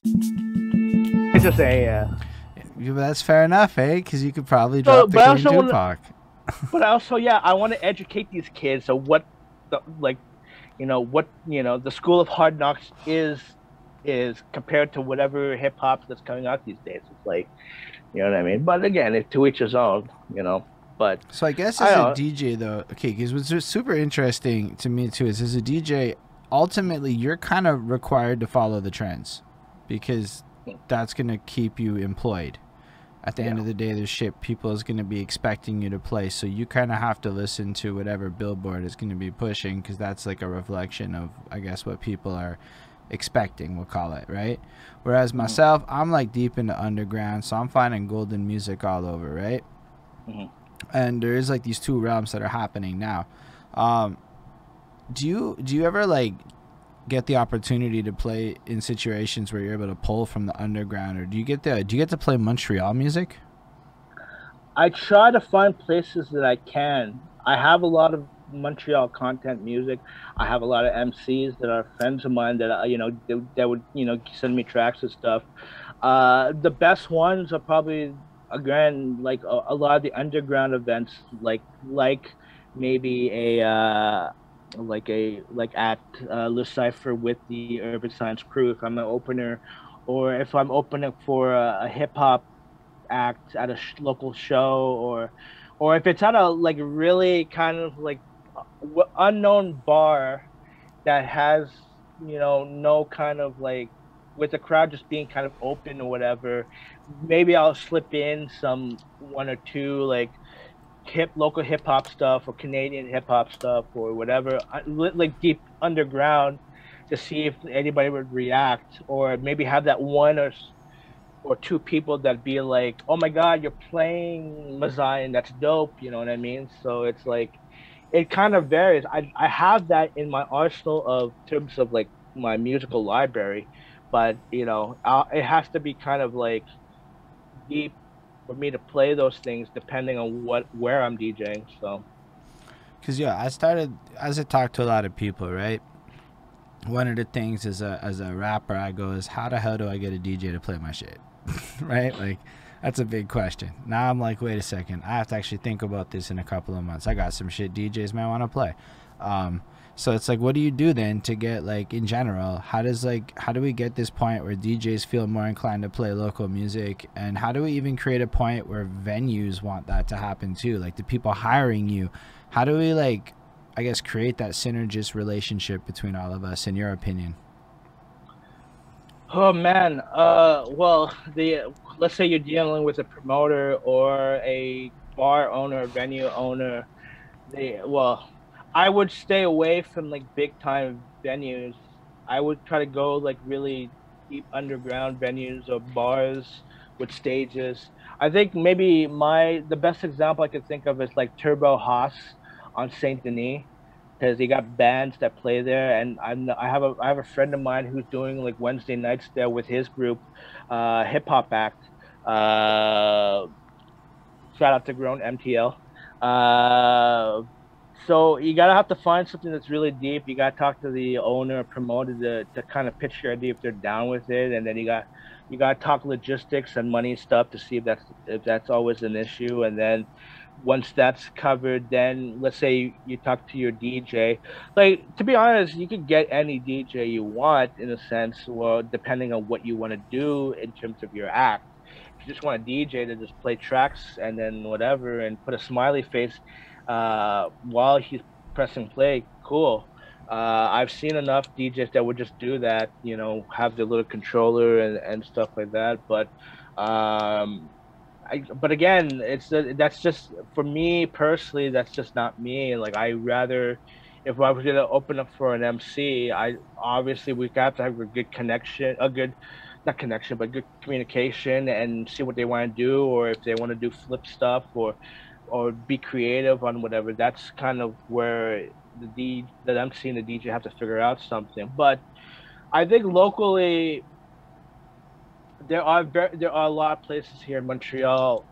It's just a Yeah, but that's fair enough, eh? Because you could probably so, drop the but I clean also want, Tupac. but I also, yeah, I want to educate these kids. So what, the, like, what, the school of hard knocks is compared to whatever hip hop that's coming out these days. It's like, you know what I mean. But again, it's to each his own. But So I guess I as a don't. DJ though, okay, because what's just super interesting to me too is as a DJ, ultimately you're kind of required to follow the trends, because that's gonna keep you employed. At the end Yeah. of the day, there's shit people is gonna be expecting you to play, so you kind of have to listen to whatever Billboard is gonna be pushing, because that's like a reflection of, I guess, what people are expecting. We'll call it, right? Whereas Hmm. myself, I'm like deep into underground, so I'm finding golden music all over, right? Hmm. And there is like these two realms that are happening now. Um, do you ever like get the opportunity to play in situations where you're able to pull from the underground, or do you get to play Montreal music? I try to find places that I can. I have a lot of Montreal content music. I have a lot of MCs that are friends of mine that that would send me tracks and stuff. The best ones are probably, again, like a lot of the underground events, like maybe like at Lucifer with the Urban Science Crew if I'm an opener, or if I'm opening for a hip hop act at a local show, or if it's at a like really kind of like unknown bar that has no kind of like, with the crowd just being kind of open or whatever, maybe I'll slip in some one or two like local hip hop stuff or Canadian hip hop stuff or whatever, like deep underground, to see if anybody would react, or maybe have that one or two people that be like, "Oh my God, you're playing Mazion, that's dope." You know what I mean? So it's like it kind of varies. I have that in my arsenal of terms of like my musical library, but it has to be kind of like deep for me to play those things depending on where I'm DJing. So Because yeah, I started as I talked to a lot of people, right? One of the things as a rapper, I go is how the hell do I get a DJ to play my shit, right? Like that's a big question. Now I'm like, wait a second, I have to actually think about this in a couple of months. I got some shit DJs might want to play. Um, so it's like, what do you do then to get like in general? How do we get this point where DJs feel more inclined to play local music, and how do we even create a point where venues want that to happen too? Like the people hiring you, how do we like I guess create that synergist relationship between all of us in your opinion? oh man, well, the let's say you're dealing with a promoter or a bar owner, venue owner. I would stay away from like big time venues. I would try to go like really deep underground venues or bars with stages. I think maybe the best example I could think of is like Turbo Haas on Saint Denis, because they got bands that play there, and I have a friend of mine who's doing like Wednesday nights there with his group, hip hop act. Uh, Shout out to Grown MTL. So you gotta have to find something that's really deep. You gotta talk to the owner, promoter to kind of pitch your idea if they're down with it, and then you gotta talk logistics and money stuff to see if that's always an issue. And then once that's covered, then let's say you talk to your DJ. Like, to be honest, you could get any DJ you want in a sense, well, depending on what you want to do in terms of your act. If you just want a DJ to just play tracks and then whatever and put a smiley face while he's pressing play, cool. I've seen enough DJs that would just do that, have the little controller and stuff like that. Um, but again, that's just for me personally. That's just not me. Like, I rather, if I was gonna open up for an MC, I obviously we got to have a good connection, a good, not connection, but good communication, and see what they want to do, or if they want to do flip stuff, or be creative on whatever. That's kind of where that MC and the DJ have to figure out something. But I think locally there are a lot of places here in Montreal.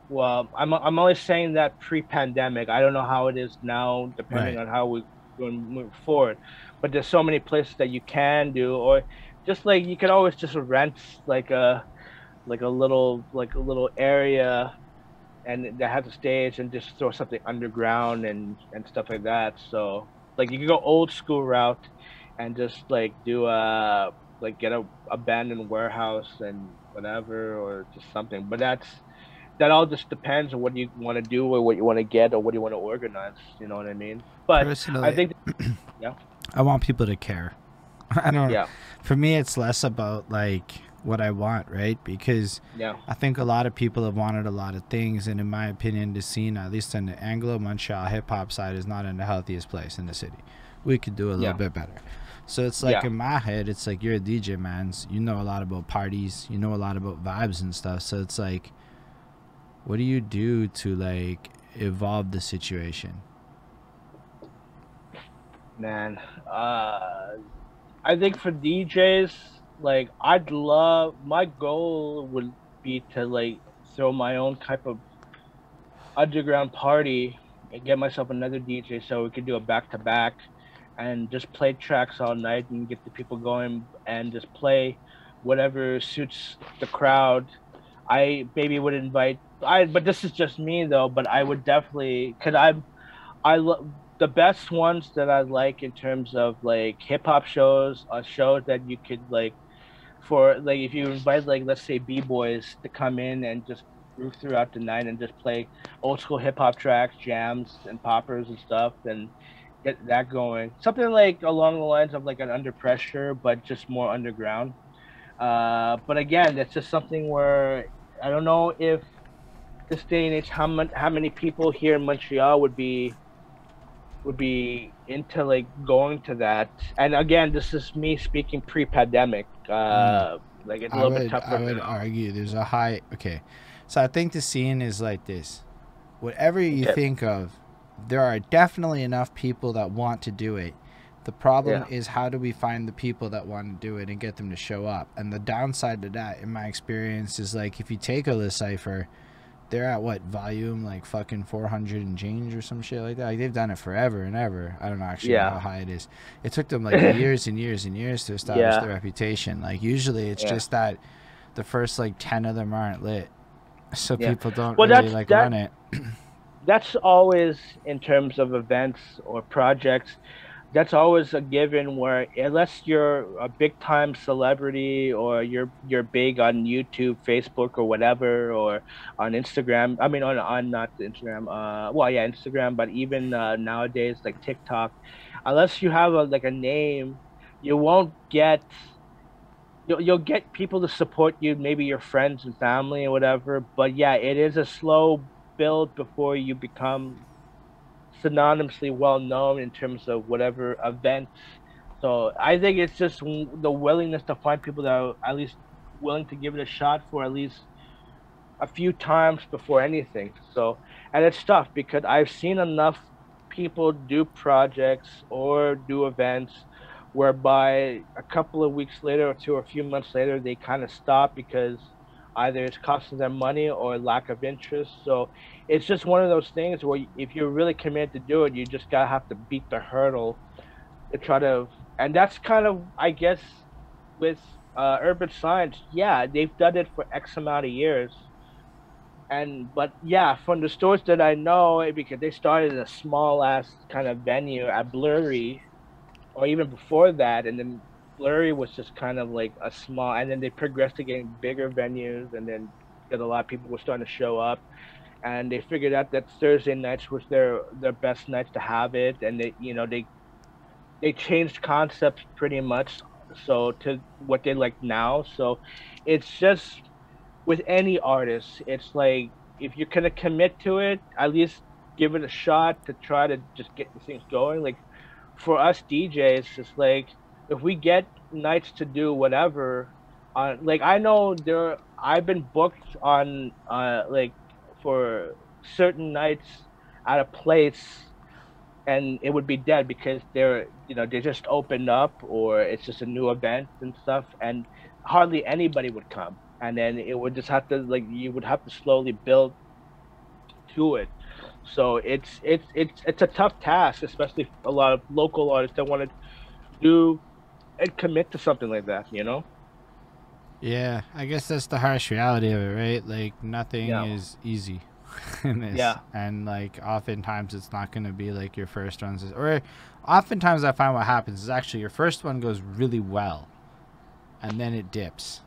Well, I'm only saying that pre-pandemic. I don't know how it is now, depending Right. on how we going move forward. But there's so many places that you can do, or just like you can always just rent like a little area and that has a stage and just throw something underground and stuff like that. So like you can go old school route and just like do a like get a abandoned warehouse and whatever or just something. But that all just depends on what you want to do or what you want to get or what you want to organize. You know what I mean? But I Personally, think yeah, I want people to care. I don't. yeah, For me, it's less about like what I want, right? Because yeah, I think a lot of people have wanted a lot of things, and in my opinion, the scene, at least in the Anglo Montreal hip hop side, is not in the healthiest place in the city. We could do a little yeah, bit better. So it's like yeah. in my head, it's like you're a DJ, man. You know a lot about parties, you know a lot about vibes and stuff. So it's like, what do you do to like evolve the situation? Man, I think for DJs, like I'd love my goal would be to like throw my own type of underground party and get myself another DJ so we could do a back to back and just play tracks all night and get the people going and just play whatever suits the crowd. I maybe would invite I but this is just me though, but I would definitely cuz I love the best ones that I like in terms of like hip hop shows are shows that you could like for like if you invite like let's say b-boys to come in and just groove throughout the night and just play old school hip hop tracks, jams and poppers and stuff and get that going. Something like along the lines of like an Under Pressure but just more underground. But again, that's just something where I don't know if this day and age how many people here in Montreal would be into like going to that. And again, this is me speaking pre-pandemic. Mm. Like it's a I little bit would tougher I would now. argue there's a high okay. So I think the scene is like this. Whatever you Okay. think of, there are definitely enough people that want to do it. The problem Yeah. is how do we find the people that want to do it and get them to show up? And the downside to that, in my experience, is like if you take a cipher, they're at what volume like fucking 400 and change or some shit like that. Like they've done it forever and ever. I don't know actually know Yeah. how high it is. It took them like years and years and years to establish Yeah. their reputation. Like usually it's Yeah. just that the first like 10 of them aren't lit, so Yeah. people don't Well, really like run it. that's always in terms of events or projects. That's always a given where unless you're a big time celebrity or you're big on YouTube, Facebook or whatever or on Instagram. I mean on not Instagram. Well yeah, Instagram, but even nowadays like TikTok, unless you have a like a name, you won't get you'll get people to support you, maybe your friends and family or whatever. But yeah, it is a slow build before you become synonymously well known in terms of whatever events. So I think it's just the willingness to find people that are at least willing to give it a shot for at least a few times before anything. So, and it's tough because I've seen enough people do projects or do events whereby a couple of weeks later or two or a few months later they kind of stop because either it's costing them money or lack of interest. So it's just one of those things where if you're really committed to do it, you just gotta have to beat the hurdle to try to, and that's kind of I guess with urban science, yeah, they've done it for X amount of years and but yeah, from the stores that I know, because they started in a small ass kind of venue at Blurry, or even before that, and then Blurry was just kind of like a small, and then they progressed to getting bigger venues, and then because a lot of people were starting to show up, and they figured out that Thursday nights was their best nights to have it, and they changed concepts pretty much so to what they like now. So it's just with any artist, it's like if you're gonna commit to it, at least give it a shot to try to just get the things going. Like for us DJs, it's like if we get nights to do whatever, like I know I've been booked on like for certain nights at a place and it would be dead because they just opened up or it's just a new event and stuff and hardly anybody would come and then it would just have to like you would have to slowly build to it. So it's a tough task, especially a lot of local artists that want to do and commit to something like that, you know? Yeah, I guess that's the harsh reality of it, right? Like nothing Yeah. is easy in this, Yeah. and like oftentimes it's not going to be like your first runs, or oftentimes I find what happens is actually your first one goes really well, and then it dips.